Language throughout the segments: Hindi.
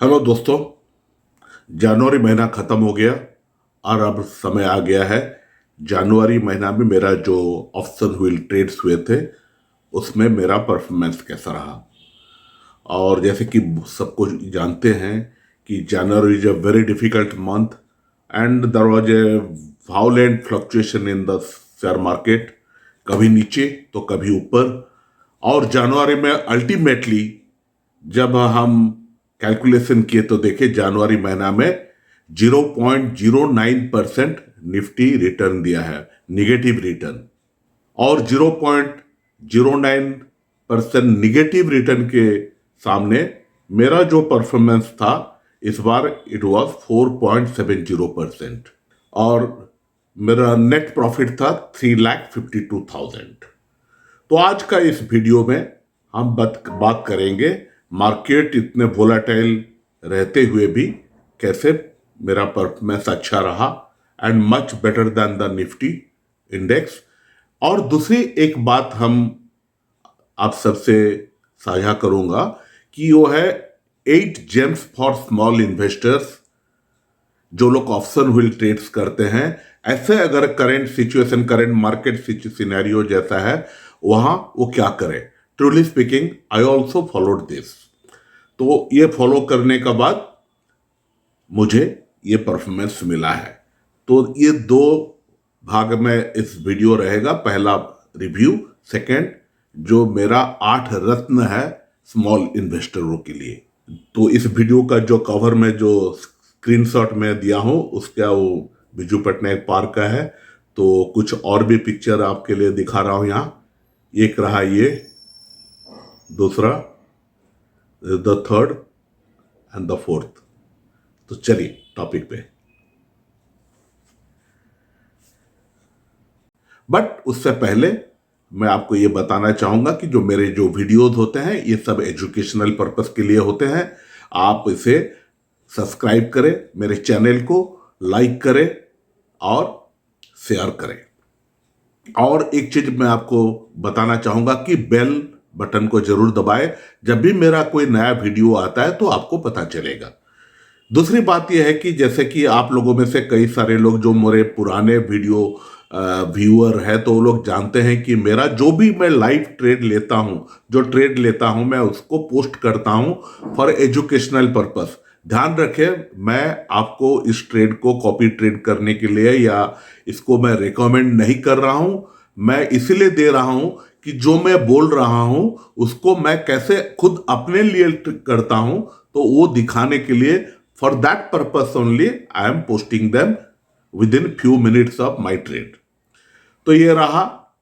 हेलो दोस्तों। जनवरी महीना ख़त्म हो गया और अब समय आ गया है। जनवरी महीना में मेरा जो ऑप्शन व्हील ट्रेड्स हुए थे उसमें मेरा परफॉर्मेंस कैसा रहा। और जैसे कि सबको जानते हैं कि January is a very difficult month and there was a violent fluctuation in the share market, कभी नीचे तो कभी ऊपर। और जनवरी में अल्टीमेटली जब हम कैलकुलेशन किए तो देखे जनवरी महीना में 0.09% निफ्टी रिटर्न दिया है, निगेटिव रिटर्न। और 0.09% निगेटिव रिटर्न के सामने मेरा जो परफॉर्मेंस था इस बार इट वाज 4.70%। और मेरा नेट प्रॉफिट था 3,52,000। तो आज का इस वीडियो में हम बात करेंगे मार्केट इतने वोलाटाइल रहते हुए भी कैसे मेरा परफॉर्मेंस अच्छा रहा and much better than the Nifty index. और दूसरी एक बात हम आप सबसे साझा करूंगा कि वो है 8 जेम्स फॉर स्मॉल इन्वेस्टर्स। जो लोग ऑप्शन व्हील ट्रेड्स करते हैं, ऐसे अगर current situation, current market scenario जैसा है वहां वो क्या करें। Truly speaking I also followed this. तो ये फॉलो करने के बाद मुझे ये परफॉर्मेंस मिला है। तो ये दो भाग में इस वीडियो रहेगा। पहला रिव्यू, सेकंड जो मेरा 8 रत्न है स्मॉल इन्वेस्टरों के लिए। तो इस वीडियो का जो कवर में जो स्क्रीनशॉट में दिया हूं उसका वो बिजू पटनायक पार्क का है। तो कुछ और भी पिक्चर आपके लिए दिखा रहा हूं यहाँ। एक रहा ये, दूसरा, the third and the fourth. तो चलिए टॉपिक पे। बट उससे पहले मैं आपको ये बताना चाहूंगा कि जो मेरे जो वीडियोज होते हैं ये सब एजुकेशनल पर्पस के लिए होते हैं। आप इसे सब्सक्राइब करें, मेरे चैनल को लाइक करें और शेयर करें। और एक चीज मैं आपको बताना चाहूंगा कि बेल बटन को जरूर दबाएं। जब भी मेरा कोई नया वीडियो आता है तो आपको पता चलेगा। दूसरी बात यह है कि जैसे कि आप लोगों में से कई सारे लोग जो मेरे पुराने वीडियो व्यूअर है तो वो लोग जानते हैं कि मेरा जो भी मैं लाइव ट्रेड लेता हूं, जो ट्रेड लेता हूं मैं उसको पोस्ट करता हूं फॉर एजुकेशनल पर्पस। ध्यान रखें, मैं आपको इस ट्रेड को कॉपी ट्रेड करने के लिए या इसको मैं रिकमेंड नहीं कर रहा हूं। मैं इसलिए दे रहा हूं कि जो मैं बोल रहा हूं उसको मैं कैसे खुद अपने लिए करता हूं तो वो दिखाने के लिए, for that purpose only I am posting them within few minutes of my trade। तो ये रहा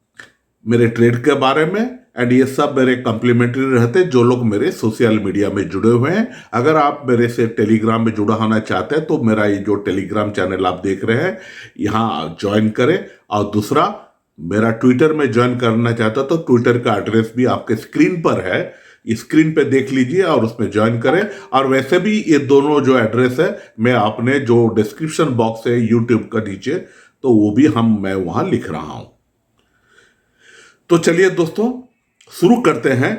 मेरे ट्रेड के बारे में। एंड ये सब मेरे कम्प्लीमेंट्री रहते जो लोग मेरे सोशल मीडिया में जुड़े हुए हैं। अगर आप मेरे से टेलीग्राम में जुड़ा होना चाहते हैं तो मेरा ये जो टेलीग्राम चैनल आप देख रहे हैं यहाँ ज्वाइन करें। और दूसरा, मेरा ट्विटर में ज्वाइन करना चाहता तो ट्विटर का एड्रेस भी आपके स्क्रीन पर है, स्क्रीन पे देख लीजिए और उसमें ज्वाइन करें। और वैसे भी ये दोनों जो एड्रेस है मैं अपने जो डिस्क्रिप्शन बॉक्स है यूट्यूब का नीचे, तो वो भी मैं वहां लिख रहा हूं। तो चलिए दोस्तों शुरू करते हैं।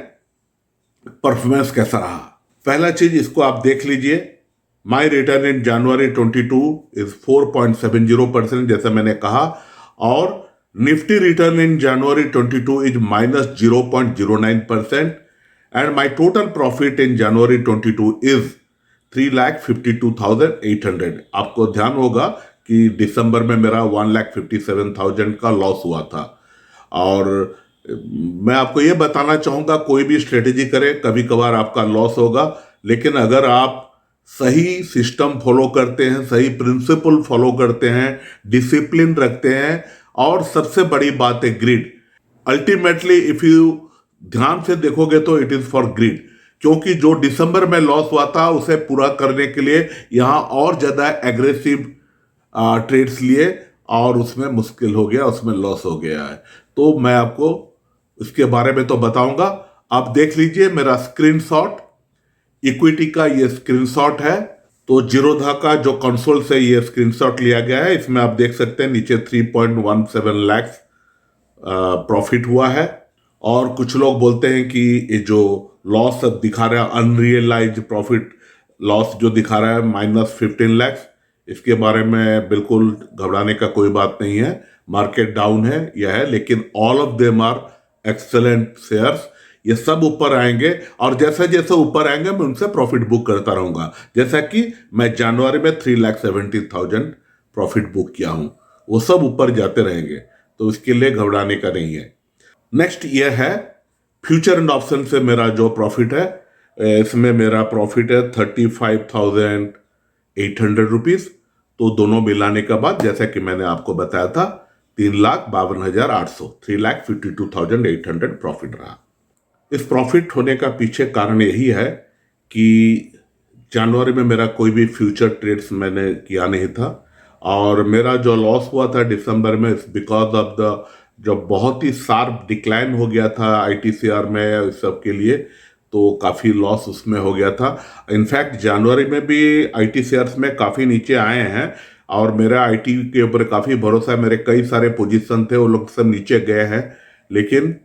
परफॉर्मेंस कैसा रहा, पहला चीज इसको आप देख लीजिए। My return in January 22 is 4.70%, जैसा मैंने कहा। और Nifty return in January 22 is -0.09%। And my total profit in January 22 is 3,52,800। आपको ध्यान होगा कि दिसंबर में मेरा 1,57,000 का लॉस हुआ था। और मैं आपको यह बताना चाहूंगा, कोई भी स्ट्रेटेजी करें कभी कभार आपका लॉस होगा, लेकिन अगर आप सही सिस्टम फॉलो करते हैं, सही प्रिंसिपल फॉलो करते हैं, डिसिप्लिन रखते हैं, और सबसे बड़ी बात है ग्रिड। अल्टीमेटली इफ यू ध्यान से देखोगे तो इट इज फॉर ग्रिड। क्योंकि जो दिसंबर में लॉस हुआ था उसे पूरा करने के लिए यहां और ज्यादा एग्रेसिव ट्रेड्स लिए और उसमें मुश्किल हो गया, उसमें लॉस हो गया है। तो मैं आपको उसके बारे में तो बताऊंगा। आप देख लीजिए मेरा स्क्रीनशॉट, इक्विटी का ये स्क्रीनशॉट है। तो जीरोधा का जो कंसोल से ये स्क्रीनशॉट लिया गया है, इसमें आप देख सकते हैं नीचे 3.17 लाख प्रॉफिट हुआ है। और कुछ लोग बोलते हैं कि ये जो लॉस दिखा रहा है अनरियलाइज प्रॉफिट लॉस जो दिखा रहा है -15 लाख, इसके बारे में बिल्कुल घबराने का कोई बात नहीं है। मार्केट डाउन है, यह है, लेकिन all of them are excellent shares. ये सब ऊपर आएंगे और जैसे जैसे ऊपर आएंगे मैं उनसे प्रॉफिट बुक करता रहूंगा। जैसा कि मैं जनवरी में 3,70,000 प्रॉफिट बुक किया हूं, वो सब ऊपर जाते रहेंगे, तो इसके लिए घबराने का नहीं है। नेक्स्ट ये है फ्यूचर एंड ऑप्शन से मेरा जो प्रॉफिट है, इसमें मेरा प्रॉफिट है 35,800 रुपीज। तो दोनों मिलाने के बाद जैसा कि मैंने आपको बताया था 3,52,800, 3,52,800 प्रॉफिट रहा। इस प्रॉफिट होने का पीछे कारण यही है कि जनवरी में मेरा कोई भी फ्यूचर ट्रेड्स मैंने किया नहीं था, और मेरा जो लॉस हुआ था दिसंबर में बिकॉज ऑफ द जब बहुत ही शार्प डिक्लाइन हो गया था आईटीसीआर में इस सब के लिए, तो काफ़ी लॉस उसमें हो गया था। इनफैक्ट जनवरी में भी आईटीसीआर में काफ़ी नीचे आए हैं, और मेरा आईटी के ऊपर काफ़ी भरोसा है। मेरे कई सारे पोजीशन थे, वो लोग सब नीचे गए हैं, लेकिन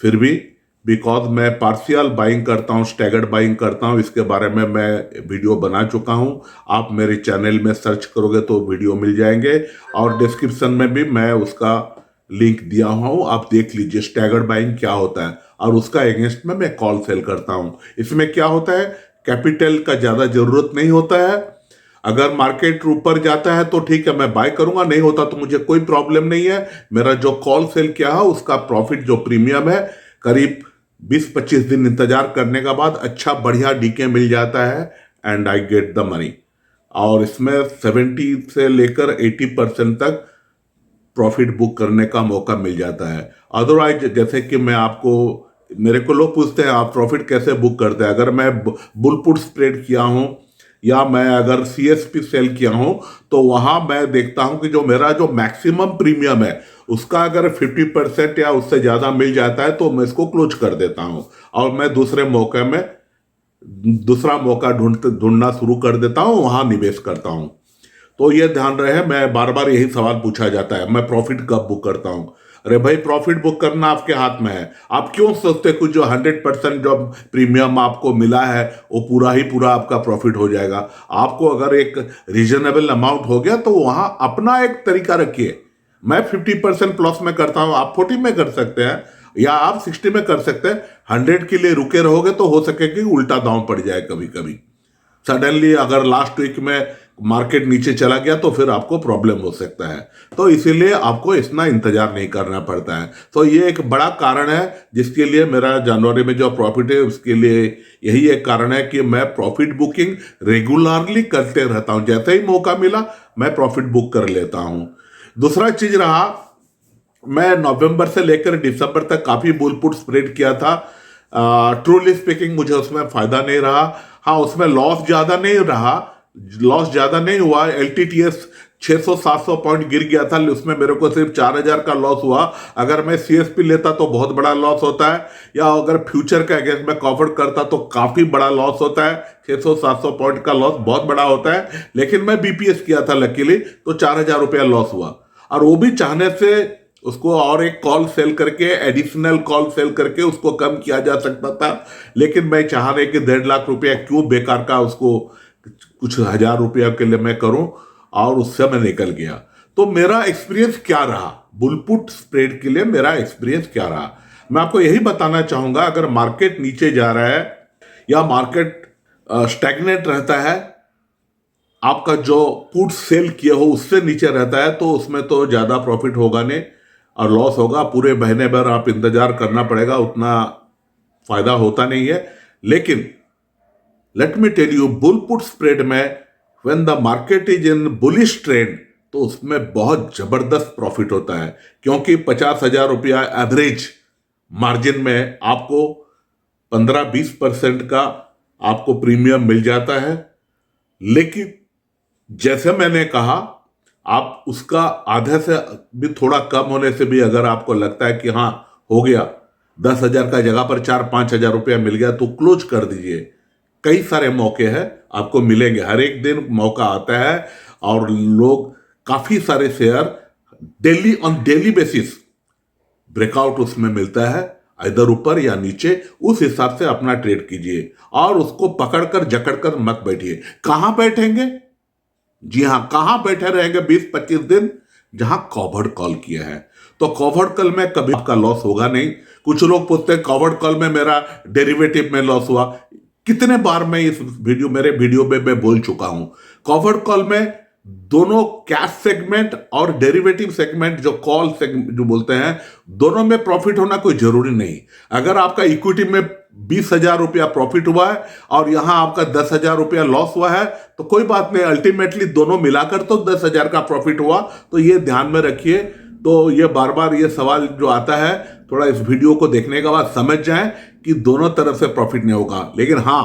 फिर भी बिकॉज मैं पार्शियल बाइंग करता हूँ, स्टैगर्ड बाइंग करता हूँ, इसके बारे में मैं वीडियो बना चुका हूँ। आप मेरे चैनल में सर्च करोगे तो वीडियो मिल जाएंगे, और डिस्क्रिप्शन में भी मैं उसका लिंक दिया हुआ हूँ, आप देख लीजिए स्टैगर्ड बाइंग क्या होता है, और उसका अगेंस्ट में मैं कॉल सेल करता हूँ। इसमें क्या होता है, कैपिटल का ज़्यादा जरूरत नहीं होता है। अगर मार्केट ऊपर जाता है तो ठीक है, मैं बाय करूंगा, नहीं होता तो मुझे कोई प्रॉब्लम नहीं है। मेरा जो कॉल सेल किया है उसका प्रॉफिट जो प्रीमियम है, करीब 20-25 दिन इंतजार करने के बाद अच्छा बढ़िया डीके मिल जाता है, and I get the money. और इसमें 70 से लेकर 80% तक प्रॉफिट बुक करने का मौका मिल जाता है। अदरवाइज जैसे कि मैं आपको, मेरे को लोग पूछते हैं आप प्रॉफिट कैसे बुक करते हैं। अगर मैं बुल पुट स्प्रेड किया हूं या मैं अगर सीएसपी सेल किया हूं, तो वहां मैं देखता हूं कि जो मेरा जो मैक्सिमम प्रीमियम है उसका अगर 50% या उससे ज्यादा मिल जाता है तो मैं इसको क्लोज कर देता हूं, और मैं दूसरे मौके में दूसरा मौका ढूंढना शुरू कर देता हूं, वहां निवेश करता हूं। तो ये ध्यान रहे, मैं बार बार यही सवाल पूछा जाता है मैं प्रॉफिट कब बुक करता हूं। अरे भाई, प्रॉफिट बुक करना आपके हाथ में है। आप क्यों सोचते कुछ जो 100% जो प्रीमियम आपको मिला है वो पूरा ही पूरा आपका प्रॉफिट हो जाएगा। आपको अगर एक रीजनेबल अमाउंट हो गया तो वहां अपना एक तरीका रखिए। मैं 50% प्लस में करता हूं, आप 40 में कर सकते हैं, या आप 60 में कर सकते हैं। 100 के लिए रुके रहोगे तो हो सके कि उल्टा दांव पड़ जाए कभी कभी। सडनली अगर लास्ट वीक में मार्केट नीचे चला गया तो फिर आपको प्रॉब्लम हो सकता है। तो इसीलिए आपको इतना इंतजार नहीं करना पड़ता है। तो ये एक बड़ा कारण है जिसके लिए मेरा जनवरी में जो प्रॉफिट है उसके लिए यही एक कारण है कि मैं प्रॉफिट बुकिंग रेगुलरली करते रहता हूं। जैसे ही मौका मिला मैं प्रॉफिट बुक कर लेता हूं। दूसरा चीज रहा, मैं नवंबर से लेकर दिसंबर तक काफी बुल पुट स्प्रेड किया था। ट्रूली स्पीकिंग मुझे उसमें फायदा नहीं रहा। हाँ, उसमें लॉस ज्यादा नहीं रहा, लॉस ज्यादा नहीं हुआ। एलटीटीएस 600-700 पॉइंट गिर गया था, उसमें मेरे को सिर्फ 4,000 का लॉस हुआ। अगर मैं सीएसपी लेता तो बहुत बड़ा लॉस होता है, या अगर फ्यूचर का अगेंस्ट में कवर करता तो काफी बड़ा लॉस होता है। 600-700 पॉइंट का लॉस बहुत बड़ा होता है, लेकिन मैं बीपीएस किया था लकीली, तो 4,000 रुपया लॉस हुआ। और वो भी चाहने से उसको और एक कॉल सेल करके, एडिशनल कॉल सेल करके उसको कम किया जा सकता था, लेकिन मैं चाह रहे कि 1.5 लाख रुपया क्यों बेकार का उसको कुछ 1,000 रुपया के लिए मैं करूं, और उससे मैं निकल गया। तो मेरा एक्सपीरियंस क्या रहा, बुलपुट स्प्रेड के लिए मेरा एक्सपीरियंस क्या रहा, मैं आपको यही बताना चाहूंगा। अगर मार्केट नीचे जा रहा है या मार्केट स्टैग्नेट रहता है, आपका जो पुट सेल किए हो उससे नीचे रहता है, तो उसमें तो ज्यादा प्रॉफिट होगा नहीं और लॉस होगा। पूरे महीने भर आप इंतजार करना पड़ेगा, उतना फायदा होता नहीं है। लेकिन let me tell you, bull put spread में when the market is in bullish trend, तो उसमें बहुत जबरदस्त प्रॉफिट होता है, क्योंकि 50,000 रुपया एवरेज मार्जिन में आपको 15-20% का आपको प्रीमियम मिल जाता है। लेकिन जैसे मैंने कहा, आप उसका आधे से भी थोड़ा कम होने से भी अगर आपको लगता है कि हाँ हो गया, 10,000 का जगह पर 4-5,000 रुपया मिल गया, तो क्लोज कर दीजिए। कई सारे मौके हैं, आपको मिलेंगे, हर एक दिन मौका आता है, और लोग काफी सारे share daily on daily basis breakout उसमें मिलता है, इधर ऊपर या नीचे, उस हिसाब से अपना ट्रेड कीजिए और उसको पकड़कर जकड़कर मत बैठिए। कहां बैठेंगे? जी हां, कहां बैठे रहेंगे 20-25 दिन? जहां कॉवर्ड कॉल किया है। तो कॉवर्ड कॉल में कभी आपका लॉस होगा नहीं। कुछ लोग पूछते हैं कॉवर्ड कॉल में मेरा डेरिवेटिव में लॉस हुआ। कितने बार मैं इस मेरे वीडियो में मैं बोल चुका हूं, कॉवर्ड कॉल में दोनों कैश सेगमेंट और डेरिवेटिव सेगमेंट जो कॉल सेगमेंट जो बोलते हैं, दोनों में प्रॉफिट होना कोई जरूरी नहीं। अगर आपका इक्विटी में 20,000 रुपया प्रॉफिट हुआ है और यहां आपका 10,000 रुपया लॉस हुआ है तो कोई बात नहीं, अल्टीमेटली दोनों मिलाकर तो 10,000 का प्रॉफिट हुआ। तो ये ध्यान में रखिए। तो ये बार बार ये सवाल जो आता है, थोड़ा इस वीडियो को देखने के बाद समझ जाएं कि दोनों तरफ से प्रॉफिट नहीं होगा। लेकिन हां,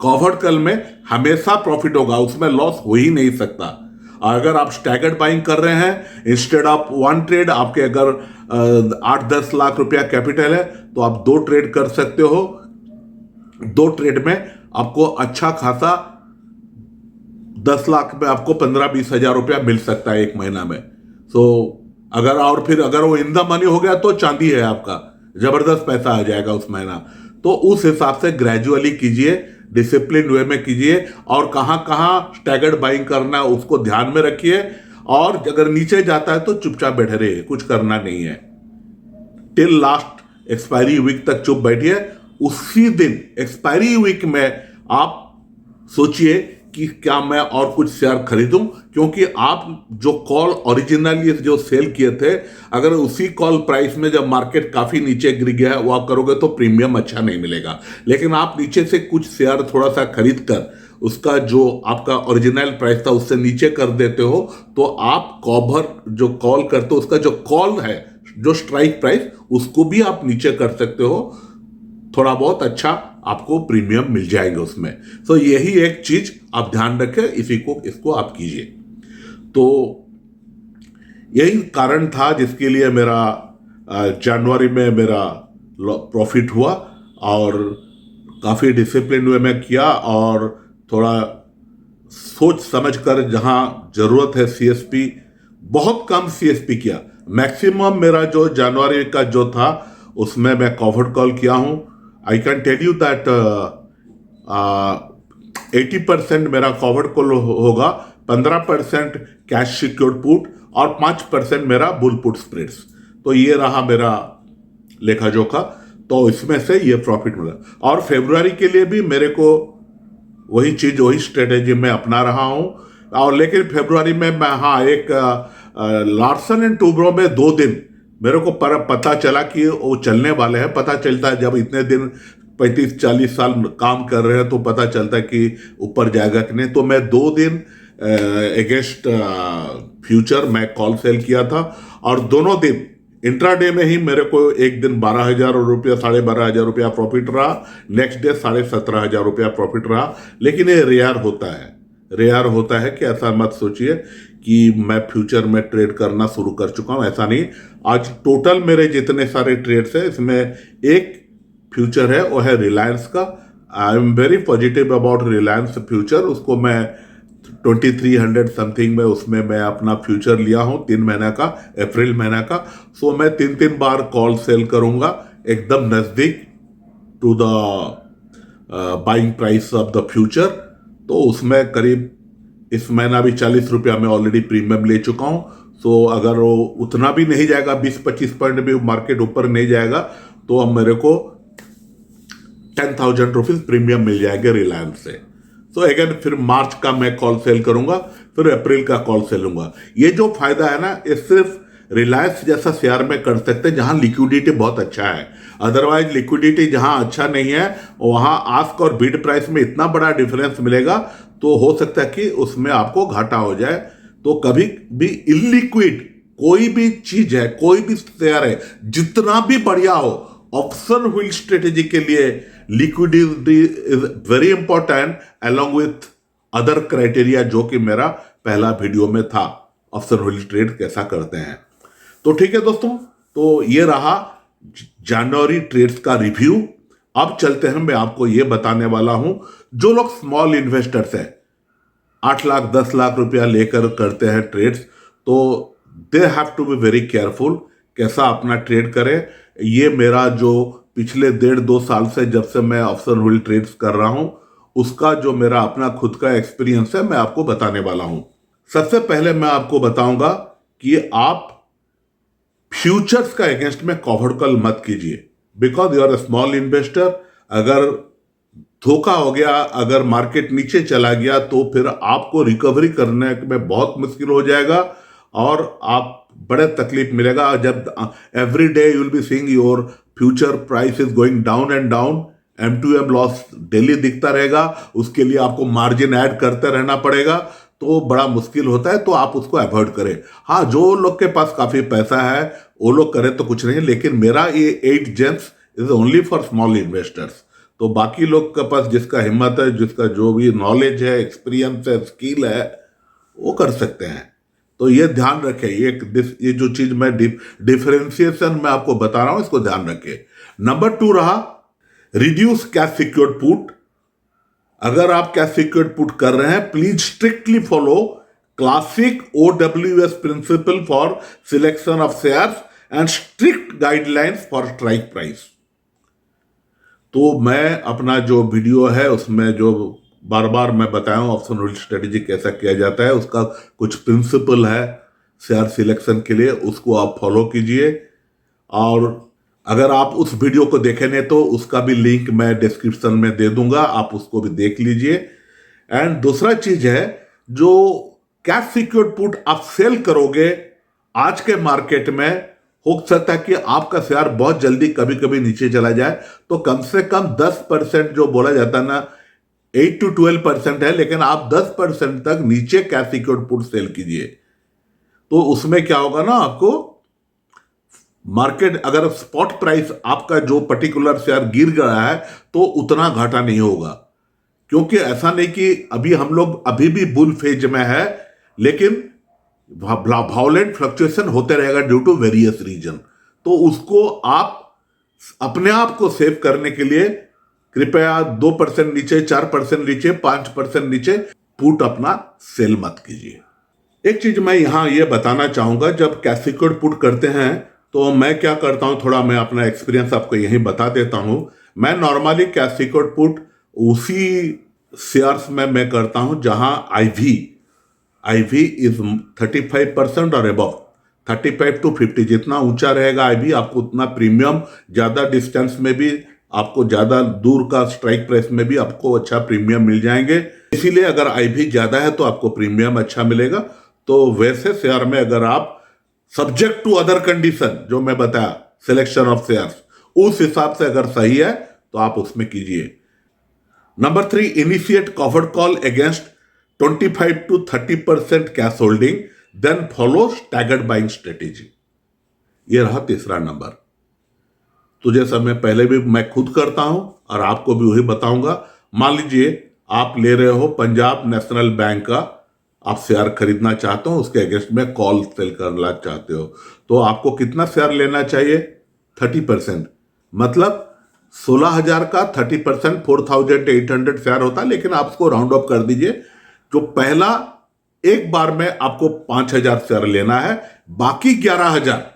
कॉवर्ड कॉल में हमेशा प्रॉफिट होगा, उसमें लॉस हो ही नहीं सकता। अगर आप स्टैगर्ड बाइंग कर रहे हैं, इंस्टेड ऑफ वन ट्रेड, आपके अगर 8-10 लाख रुपया कैपिटल है तो आप 2 ट्रेड कर सकते हो। 2 ट्रेड में आपको अच्छा खासा 10 लाख में आपको 15-20 हजार रुपया मिल सकता है एक महीना में। सो अगर और फिर अगर वो इन द मनी हो गया तो चांदी है आपका, जबरदस्त पैसा आ जाएगा उस महीना। तो उस हिसाब से ग्रेजुअली कीजिए, डिसिप्लिन वे में कीजिए और कहां कहां स्टैगर्ड बाइंग करना है उसको ध्यान में रखिए। और अगर नीचे जाता है तो चुपचाप बैठे रहिए, कुछ करना नहीं है। टिल लास्ट एक्सपायरी वीक तक चुप बैठिए। उसी दिन एक्सपायरी वीक में आप सोचिए कि क्या मैं और कुछ शेयर खरीदूं, क्योंकि आप जो कॉल ओरिजिनली जो सेल किए थे, अगर उसी कॉल प्राइस में जब मार्केट काफी नीचे गिर गया है वो आप करोगे तो प्रीमियम अच्छा नहीं मिलेगा। लेकिन आप नीचे से कुछ शेयर थोड़ा सा खरीद कर उसका जो आपका ओरिजिनल प्राइस था उससे नीचे कर देते हो, तो आप कॉवर जो कॉल करते हो उसका जो कॉल है, जो स्ट्राइक प्राइस, उसको भी आप नीचे कर सकते हो। थोड़ा बहुत अच्छा आपको प्रीमियम मिल जाएगा उसमें। तो यही एक चीज आप ध्यान रखें, इसको आप कीजिए। तो यही कारण था जिसके लिए मेरा जनवरी में मेरा प्रॉफिट हुआ और काफी डिसिप्लिन वे में किया और थोड़ा सोच समझ कर जहां जरूरत है सीएसपी, बहुत कम सीएसपी किया। मैक्सिमम मेरा जो जनवरी का जो था उसमें मैं कॉवर्ड कॉल किया हूं। I can tell you that 80% मेरा कॉवर्ड कॉल होगा, 15% कैश सिक्योर्ड पुट और 5% मेरा बुल पुट स्प्रेड्स। तो ये रहा मेरा लेखा जोखा। तो इसमें से ये प्रॉफिट मिला और फरवरी के लिए भी मेरे को वही चीज, वही स्ट्रेटेजी मैं अपना रहा हूं। और लेकिन फरवरी में मैं एक लार्सन एंड टूब्रो में 2 दिन मेरे को पता चला कि वो चलने वाले हैं। पता चलता है जब इतने दिन 35-40 साल काम कर रहे हैं तो पता चलता है कि ऊपर जाएगा कि नहीं। तो मैं 2 दिन अगेंस्ट फ्यूचर मैं कॉल सेल किया था और दोनों दिन इंट्राडे में ही मेरे को एक दिन 12,000 रुपया, 12,500 रुपया प्रॉफिट रहा, नेक्स्ट डे 17,500 रुपया प्रॉफिट रहा। लेकिन ये रेयर होता है, रेयर होता है कि ऐसा मत सोचिए कि मैं फ्यूचर में ट्रेड करना शुरू कर चुका हूं, ऐसा नहीं। आज टोटल मेरे जितने सारे ट्रेड्स हैं इसमें एक फ्यूचर है, वो है रिलायंस का। I am very positive about Reliance future. उसको मैं 2300 समथिंग में उसमें मैं अपना फ्यूचर लिया हूं 3 महीने का, अप्रैल महीना का। सो मैं 3 बार कॉल सेल करूंगा एकदम नजदीक to the buying price of the future. तो उसमें करीब इस महीना भी 40 रुपया में ऑलरेडी प्रीमियम ले चुका हूं। सो अगर वो उतना भी नहीं जाएगा, 20-25 पॉइंट भी मार्केट ऊपर नहीं जाएगा, तो अब मेरे को 10,000 रुपीज प्रीमियम मिल जाएगा रिलायंस से। तो अगेन फिर मार्च का मैं कॉल सेल करूंगा, फिर अप्रैल का कॉल सेल लूंगा। ये जो फायदा है ना, ये सिर्फ रिलायंस जैसा शेयर में कर सकते हैं जहां लिक्विडिटी बहुत अच्छा है। अदरवाइज लिक्विडिटी जहां अच्छा नहीं है वहां आस्क और बिड प्राइस में इतना बड़ा डिफरेंस मिलेगा तो हो सकता है कि उसमें आपको घाटा हो जाए। तो कभी भी इलिक्विड कोई भी चीज है, कोई भी शेयर है, जितना भी बढ़िया हो, ऑप्शन व्हील स्ट्रेटेजी के लिए liquidity is very important along with other criteria, जो कि मेरा पहला वीडियो में था, ऑप्शन व्हील ट्रेड कैसा करते हैं। तो ठीक है दोस्तों, तो ये रहा जनवरी ट्रेड्स का रिव्यू। अब चलते हैं, मैं आपको ये बताने वाला हूं जो लोग स्मॉल इन्वेस्टर्स हैं, 8 लाख 10 लाख रुपया लेकर करते हैं ट्रेड्स, तो they have to be very careful कैसा अपना ट्रेड करें। ये मेरा जो पिछले 1.5-2 साल से जब से मैं ऑप्शन व्हील ट्रेड्स कर रहा हूं उसका जो मेरा अपना खुद का एक्सपीरियंस है मैं आपको बताने वाला हूं। सबसे पहले मैं आपको बताऊंगा कि आप फ्यूचर्स का अगेंस्ट में कॉवर्ड कॉल मत कीजिए, because you are a small investor. अगर धोखा हो गया, अगर मार्केट नीचे चला गया तो फिर आपको रिकवरी करने में बहुत मुश्किल हो जाएगा और आप बड़े तकलीफ मिलेगा। जब every day you will be seeing your future price is going down and down, M2M loss daily दिखता रहेगा, उसके लिए आपको मार्जिन ऐड करते रहना पड़ेगा, तो बड़ा मुश्किल होता है। तो आप उसको अवॉइड करें। हाँ, जो लोग के पास काफी पैसा है वो लोग करें तो कुछ नहीं, लेकिन मेरा ये 8 James is only for small investors. तो बाकी लोग के पास जिसका हिम्मत है, जिसका जो भी नॉलेज है, एक्सपीरियंस है, स्किल है, वो कर सकते हैं। तो ये ध्यान रखें, ये जो चीज मैं डिफरेंशिएशन में आपको बता रहा हूं, इसको ध्यान रखें। नंबर 2 रहा रिड्यूस कैश सिक्योर्ड पुट। अगर आप कैश सिक्योर्ड पुट कर रहे हैं, please strictly follow classic OWS principle for selection of shares and strict guidelines for strike price. तो मैं अपना जो वीडियो है उसमें जो बार बार मैं बताया हूं ऑप्शन व्हील स्ट्रेटेजी कैसा किया जाता है, उसका कुछ प्रिंसिपल है शेयर सिलेक्शन के लिए, उसको आप फॉलो कीजिए। और अगर आप उस वीडियो को देखे नहीं तो उसका भी लिंक मैं डिस्क्रिप्शन में दे दूंगा, आप उसको भी देख लीजिए। एंड दूसरा चीज है, जो कैश सिक्योर्ड पुट आप सेल करोगे आज के मार्केट में, हो सकता है कि आपका शेयर बहुत जल्दी कभी कभी नीचे चला जाए, तो कम से कम 10% जो बोला जाता है ना, 8 to 12% है, लेकिन आप 10% तक नीचे कैश सिक्योर्ड पुट सेल कीजिए। तो उसमें क्या होगा ना, आपको मार्केट अगर स्पॉट प्राइस आपका जो पर्टिकुलर शेयर गिर गया है तो उतना घाटा नहीं होगा, क्योंकि ऐसा नहीं कि अभी हम लोग अभी भी बुल फेज में है, लेकिन वायलेंट फ्लक्चुएशन होते रहेगा ड्यू टू वेरियस रीजन। तो उसको आप अपने आप को सेव करने के लिए कृपया 2% नीचे, 4% नीचे, 5% नीचे पुट अपना सेल मत कीजिए। एक चीज मैं यहां ये बताना चाहूंगा, जब कैश सिक्योर्ड पुट करते हैं तो मैं क्या करता हूं, थोड़ा मैं अपना एक्सपीरियंस आपको यहीं बता देता हूं। मैं नॉर्मली कैश सिक्योर्ड पुट उसी शेयर्स में मैं करता हूं जहां IV इज 35% और अबव, 35 to 50, जितना ऊंचा रहेगा IV आपको उतना प्रीमियम, ज्यादा डिस्टेंस में भी आपको, ज्यादा दूर का स्ट्राइक प्राइस में भी आपको अच्छा प्रीमियम मिल जाएंगे। इसीलिए अगर IV ज्यादा है तो आपको प्रीमियम अच्छा मिलेगा। तो वैसे शेयर में अगर आप सब्जेक्ट टू अदर कंडीशन जो मैं बताया, सिलेक्शन ऑफ शेयर्स, उस हिसाब से अगर सही है तो आप उसमें कीजिए। Number 3, initiate covered call against 25 to 30% cash holding, then follow staggered buying strategy. ये रहा तीसरा नंबर। तो जैसा मैं पहले भी मैं खुद करता हूं और आपको भी वही बताऊंगा। मान लीजिए आप ले रहे हो पंजाब नेशनल बैंक का, आप शेयर खरीदना चाहते हो, उसके अगेंस्ट में कॉल सेल करना चाहते हो, तो आपको कितना शेयर लेना चाहिए? 30%, मतलब 16,000 का 30% 4,800 शेयर होता है, लेकिन आप उसको राउंड ऑफ कर दीजिए। जो पहला एक बार में आपको 5,000 शेयर लेना है, बाकी 11,000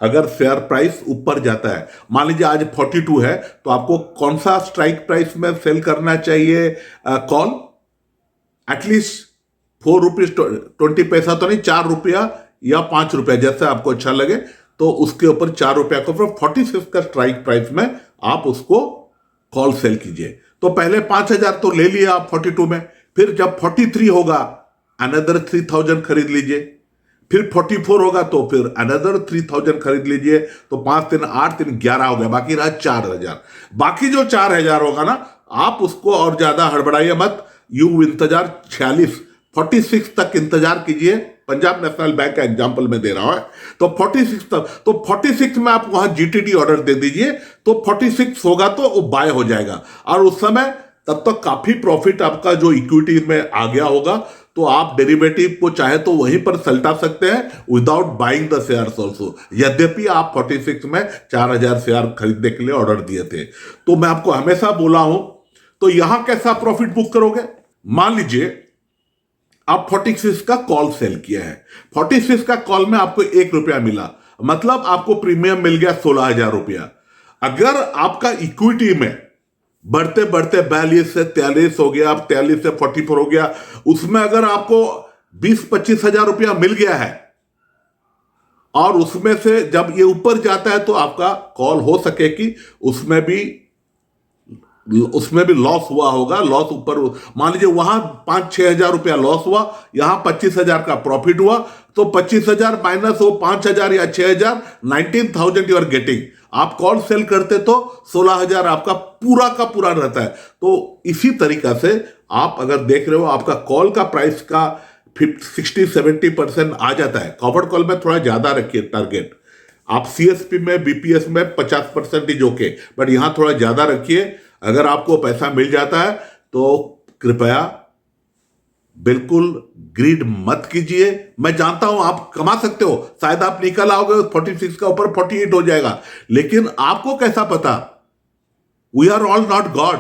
अगर शेयर प्राइस ऊपर जाता है, मान लीजिए आज 42 है, तो आपको कौन सा स्ट्राइक प्राइस में सेल करना चाहिए कॉल? एटलीस्ट 4 रुपीज 20 पैसा तो नहीं, 4 रुपया या 5 रुपया, जैसे आपको अच्छा लगे, तो उसके ऊपर 4 रुपया को 46 का स्ट्राइक प्राइस में आप उसको कॉल सेल कीजिए। तो पहले 5,000 तो ले लिया आप 42 में, फिर जब 43 होगा अनदर 3,000 खरीद लीजिए, फिर 44 होगा तो फिर अनदर 3,000 खरीद लीजिए। तो 5 3 8 3 11 हो गया, बाकी रहा 4,000। बाकी जो 4,000 होगा ना, आप उसको और ज्यादा हड़बड़ाइए मत, यू इंतजार 46 तक इंतजार कीजिए। पंजाब नेशनल बैंक का एग्जांपल में दे रहा हूं, तो 46 तक, तो 46 में आप वहां GTD ऑर्डर दे दीजिए, तो 46 होगा तो वो बाय हो जाएगा, और उस समय तब तक काफी प्रॉफिट आपका जो इक्विटी में आ गया होगा, तो आप डेरिवेटिव को चाहे तो वहीं पर सल्टा सकते हैं without buying the shares also. यद्यपि आप 46 में 4,000 शेयर खरीदने के लिए ऑर्डर दिए थे। तो मैं आपको हमेशा बोला हूं, तो यहां कैसा प्रॉफिट बुक करोगे? मान लीजिए आप 46 का कॉल सेल किया है, 46 का कॉल में आपको 1 रुपया मिला, मतलब आपको प्रीमियम मिल गया 16,000 रुपया। अगर आपका इक्विटी में बढ़ते बढ़ते 42 से 43 हो गया, अब 43 से 44 हो गया, उसमें अगर आपको 20-25 हजार रुपया मिल गया है और उसमें से जब ये ऊपर जाता है तो आपका कॉल हो सके कि उसमें भी लॉस हुआ होगा। लॉस ऊपर मान लीजिए वहां 5-6 हजार रुपया लॉस हुआ, यहां 25,000 का प्रॉफिट हुआ, तो 25,000 माइनस वो 5,000 या 6,000, 19,000 यू आर गेटिंग। आप कॉल सेल करते तो 16,000 आपका पूरा का पूरा रहता है। तो इसी तरीका से आप अगर देख रहे हो आपका कॉल का प्राइस का 60-70% आ जाता है। कॉवर्ड कॉल में थोड़ा ज्यादा रखिए टारगेट। आप सीएसपी में बीपीएस में 50% ओके, बट यहां थोड़ा ज्यादा रखिए। अगर आपको पैसा मिल जाता है तो कृपया बिल्कुल ग्रीड मत कीजिए। मैं जानता हूं आप कमा सकते हो, शायद आप निकल आओगे 46 का ऊपर 48 हो जाएगा, लेकिन आपको कैसा पता? We are all not God.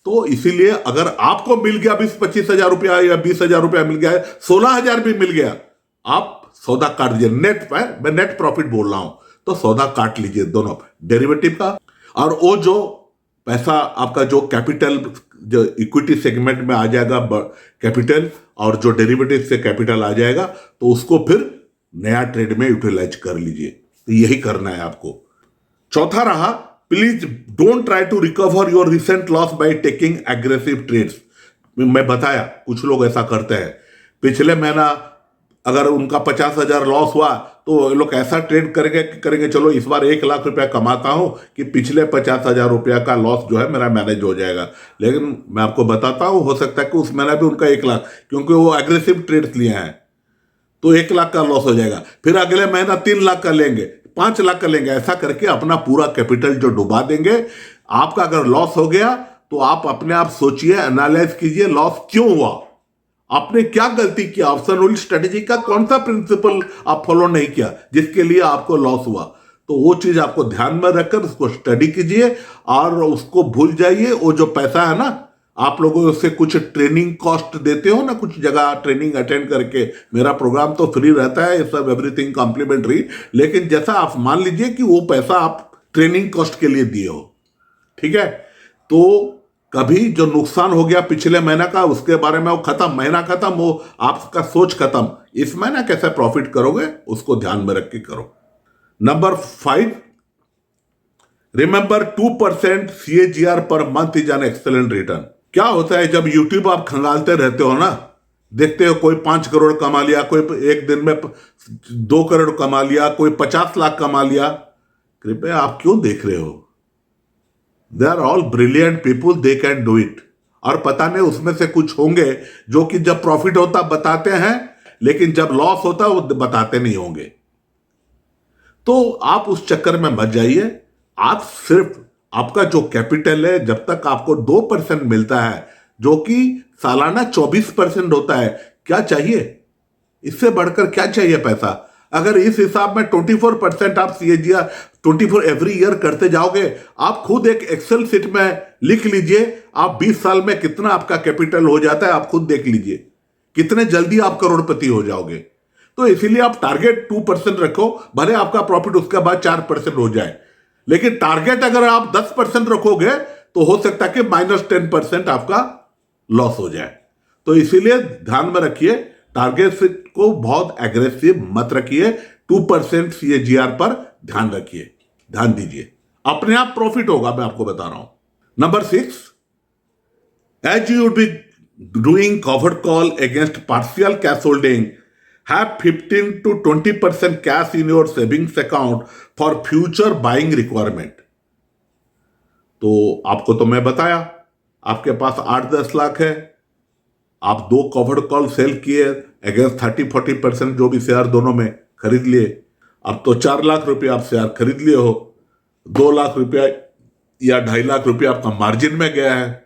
तो इसीलिए अगर आपको मिल गया 20-25 हजार रुपया या 20,000 रुपया मिल गया है, 16,000 भी मिल गया, आप सौदा काट दीजिए। नेट पर मैं नेट प्रॉफिट बोल रहा हूं, तो सौदा काट लीजिए दोनों डेरिवेटिव का। और वो जो पैसा आपका जो कैपिटल जो इक्विटी सेगमेंट में आ जाएगा कैपिटल, और जो डेरिवेटिव से कैपिटल आ जाएगा, तो उसको फिर नया ट्रेड में यूटिलाइज कर लीजिए। तो यही करना है आपको। चौथा रहा, please don't try to recover your recent loss by taking aggressive trades. मैं बताया कुछ लोग ऐसा करते हैं। पिछले महीना अगर उनका 50,000 लॉस हुआ तो लोग ऐसा ट्रेड करेंगे चलो इस बार 1 लाख रुपया कमाता हूं कि पिछले 50,000 रुपया का लॉस जो है मेरा मैनेज हो जाएगा। लेकिन मैं आपको बताता हूं, हो सकता है कि उस महीना भी उनका 1 लाख, क्योंकि वो एग्रेसिव ट्रेड्स लिए हैं, तो 1 लाख का लॉस हो जाएगा। फिर अगले महीना 3 लाख का लेंगे, 5 लाख का लेंगे, ऐसा करके अपना पूरा कैपिटल जो डुबा देंगे। आपका अगर लॉस हो गया तो आप अपने आप सोचिए, एनालाइज कीजिए लॉस क्यों हुआ, आपने क्या गलती किया, ऑप्शन रूल स्ट्रेटेजी का कौन सा प्रिंसिपल आप फॉलो नहीं किया जिसके लिए आपको लॉस हुआ। तो वो चीज आपको ध्यान में रखकर उसको स्टडी कीजिए और उसको भूल जाइए। वो जो पैसा है ना, आप लोगों से कुछ ट्रेनिंग कॉस्ट देते हो ना, कुछ जगह ट्रेनिंग अटेंड करके, मेरा प्रोग्राम तो फ्री रहता है, ये सब एवरीथिंग कॉम्प्लीमेंट्री, लेकिन जैसा आप मान लीजिए कि वो पैसा आप ट्रेनिंग कॉस्ट के लिए दिए हो, ठीक है, तो कभी जो नुकसान हो गया पिछले महीना का उसके बारे में वो खत्म, महीना खत्म, वो आपका सोच खत्म। इस महीना कैसे प्रॉफिट करोगे उसको ध्यान में रख के करो। Number 5, remember 2% CAGR per month is an excellent return. क्या होता है जब यूट्यूब आप खंगालते रहते हो ना, देखते हो कोई 5 करोड़ कमा लिया, कोई एक दिन में 2 करोड़ कमा लिया, कोई 50 लाख कमा लिया, कृपया आप क्यों देख रहे हो? They are all brilliant people, they can do it. और पता नहीं उसमें से कुछ होंगे जो कि जब प्रॉफिट होता बताते हैं, लेकिन जब लॉस होता वो बताते नहीं होंगे। तो आप उस चक्कर में मत जाइए। आप सिर्फ आपका जो कैपिटल है, जब तक आपको 2% मिलता है जो कि सालाना 24% होता है, क्या चाहिए? इससे बढ़कर क्या चाहिए पैसा? अगर इस हिसाब में 24% आप CAGR 24 एवरी ईयर करते जाओगे, आप खुद एक एक्सेल शीट में लिख लीजिए, आप 20 साल में कितना आपका कैपिटल हो जाता है, आप खुद देख लीजिए कितने जल्दी आप करोड़पति हो जाओगे। तो इसीलिए आप टारगेट 2% रखो, भले आपका प्रॉफिट उसके बाद 4% हो जाए, लेकिन टारगेट अगर आप 10% रखोगे तो हो सकता है कि -10% आपका लॉस हो जाए। तो इसीलिए ध्यान में रखिए, टारगेट को बहुत एग्रेसिव मत रखिए, 2% CAGR पर ध्यान रखिए, ध्यान दीजिए, अपने आप प्रॉफिट होगा, मैं आपको बता रहा हूं। Number 6, as you would be doing covered call against partial cash holding, have 15 to 20% cash in your savings account for future buying requirement। तो आपको तो मैं बताया, आपके पास 8-10 लाख है, आप 2 कवर्ड कॉल सेल किए अगेंस्ट 30-40% जो भी शेयर दोनों में खरीद लिए, अब तो 4 लाख रुपया आप शेयर खरीद लिए हो, 2 लाख रुपया या 2.5 लाख रुपया आपका मार्जिन में गया है,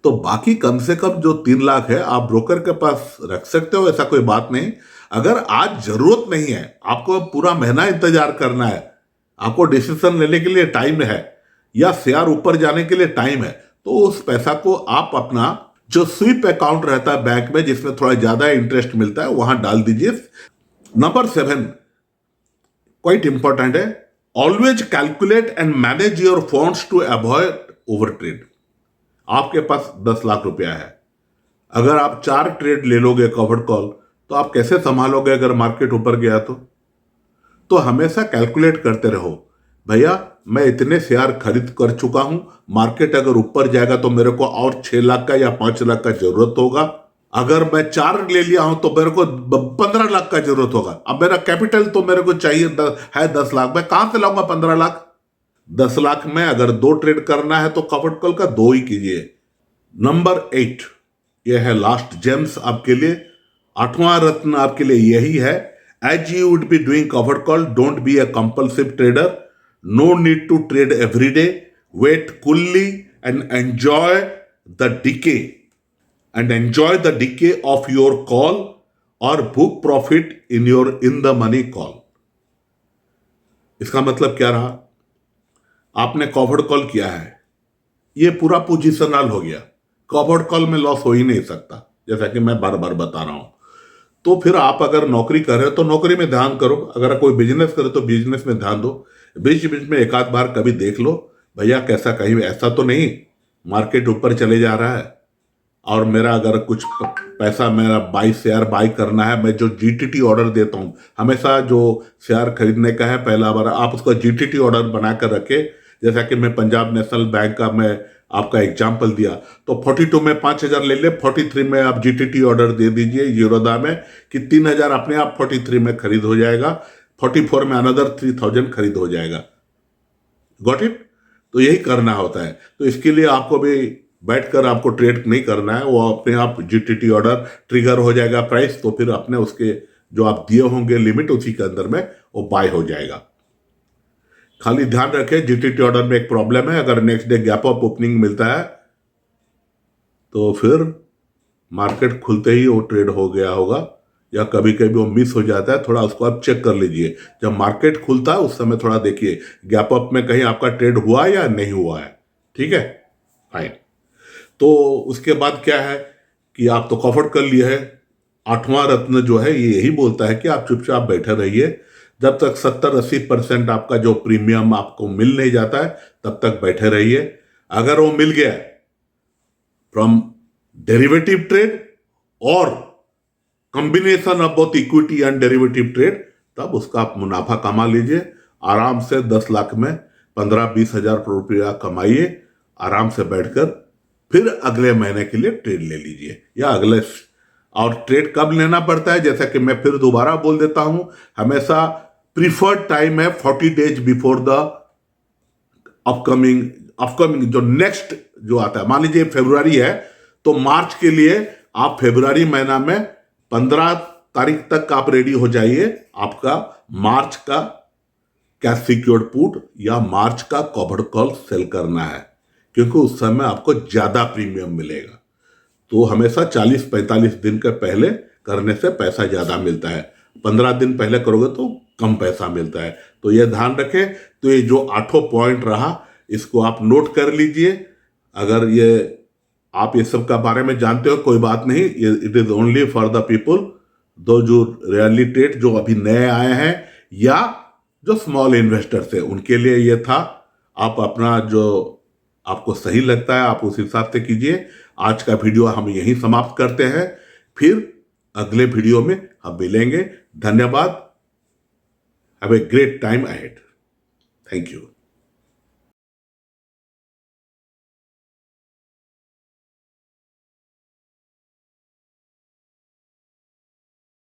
तो बाकी कम से कम जो 3 लाख है आप ब्रोकर के पास रख सकते हो, ऐसा कोई बात नहीं। अगर आज जरूरत नहीं है, आपको पूरा महीना इंतजार करना है, आपको डिसीजन लेने के लिए टाइम है या शेयर ऊपर जाने के लिए टाइम है, तो उस पैसा को आप अपना जो स्वीप अकाउंट रहता है बैंक में, जिसमें थोड़ा ज्यादा इंटरेस्ट मिलता है, वहां डाल दीजिए। नंबर 7, क्वाइट इंपॉर्टेंट है। Always calculate and manage your funds to avoid over trade. आपके पास 10 लाख रुपया है, अगर आप 4 ट्रेड ले लोगे कवर्ड कॉल, तो आप कैसे संभालोगे अगर मार्केट ऊपर गया तो हमेशा कैलकुलेट करते रहो, भैया मैं इतने शेयर खरीद कर चुका हूं, मार्केट अगर ऊपर जाएगा तो मेरे को और 6 लाख का या 5 लाख का जरूरत होगा। अगर मैं 4 ले लिया हूं तो मेरे को 15 लाख का जरूरत होगा। अब मेरा कैपिटल तो मेरे को चाहिए है 10 लाख, मैं कहां से लाऊंगा 15 लाख? 10 लाख में अगर 2 ट्रेड करना है तो कवर्ड कॉल का 2 ही कीजिए। नंबर 8, यह है लास्ट जेम्स आपके लिए, 8वां रत्न आपके लिए यही है। As you would be doing covered call, don't be a compulsive trader, no need to trade every day, wait coolly and enjoy the decay of your call और book profit in the money call. इसका मतलब क्या रहा? आपने कवर्ड कॉल किया है, ये पूरा पोजिशनल हो गया, कवर्ड कॉल में लॉस हो ही नहीं सकता, जैसा कि मैं बार बार बता रहा हूं। तो फिर आप अगर नौकरी कर रहे हो तो नौकरी में ध्यान करो, अगर कोई बिजनेस करे तो बिजनेस में ध्यान दो, बीच बीच में एक आध बार कभी देख लो, भैया कैसा कहीं ऐसा तो नहीं मार्केट ऊपर चले जा रहा है और मेरा अगर कुछ पैसा मेरा 22 शेयर बाई करना है। मैं जो जीटीटी ऑर्डर देता हूं, हमेशा जो शेयर खरीदने का है पहला बार आप उसका जीटीटी ऑर्डर बनाकर रखे। जैसा कि मैं पंजाब नेशनल बैंक का मैं आपका एग्जाम्पल दिया, तो 42 में 5,000 ले ले, 43 में आप जीटीटी ऑर्डर दे दीजिए जीरोदा में कि 3,000 अपने आप 43 में खरीद हो जाएगा, 44 में अनदर 3,000 खरीद हो जाएगा। Got it? तो यही करना होता है। तो इसके लिए आपको भी बैठकर आपको ट्रेड नहीं करना है, वो अपने आप जीटीटी ऑर्डर ट्रिगर हो जाएगा प्राइस, तो फिर अपने उसके जो आप दिए होंगे लिमिट उसी के अंदर में वो बाय हो जाएगा। खाली ध्यान रखें जीटीटी ऑर्डर में एक प्रॉब्लम है, अगर next day gap up opening मिलता है तो फिर मार्केट खुलते ही वो ट्रेड हो गया होगा या कभी कभी वो मिस हो जाता है, थोड़ा उसको आप चेक कर लीजिए। जब मार्केट खुलता है उस समय थोड़ा देखिए गैप अप में कहीं आपका ट्रेड हुआ या नहीं हुआ है। ठीक है, फाइन। तो उसके बाद क्या है कि आप तो कवर्ड कर लिए है। 8वां रत्न जो है ये यही बोलता है कि आप चुपचाप बैठे रहिए, जब तक 70-80% आपका जो प्रीमियम आपको मिल नहीं जाता है तब तक बैठे रहिए। अगर वो मिल गया फ्रॉम डेरिवेटिव ट्रेड और combination of both equity and derivative trade, तब उसका आप मुनाफा कमा लीजिए आराम से। 10 लाख में 15-20 हजार रुपया कमाइए आराम से बैठकर, फिर अगले महीने के लिए ट्रेड ले लीजिए या अगले। और ट्रेड कब लेना पड़ता है, जैसा कि मैं फिर दोबारा बोल देता हूं, हमेशा प्रीफर्ड टाइम है 40 डेज बिफोर द अपकमिंग जो नेक्स्ट जो आता है। मान लीजिए फरवरी है तो मार्च के लिए आप फरवरी महीना में 15 तारीख तक आप रेडी हो जाइए, आपका मार्च का कैश सिक्योर्ड पुट या मार्च का कवर्ड कॉल सेल करना है, क्योंकि उस समय आपको ज्यादा प्रीमियम मिलेगा। तो हमेशा 40-45 दिन के पहले करने से पैसा ज्यादा मिलता है, 15 दिन पहले करोगे तो कम पैसा मिलता है। तो ये ध्यान रखें। तो ये जो 8 पॉइंट रहा इसको आप नोट कर लीजिए। अगर ये आप ये सब का बारे में जानते हो कोई बात नहीं, it is only for the people दो जो रियली ट्रेड, जो अभी नए आए हैं या जो स्मॉल इन्वेस्टर्स है, उनके लिए ये था। आप अपना जो आपको सही लगता है आप उस हिसाब से कीजिए। आज का वीडियो हम यहीं समाप्त करते हैं, फिर अगले वीडियो में हम मिलेंगे। धन्यवाद। Have a great time ahead. Thank you.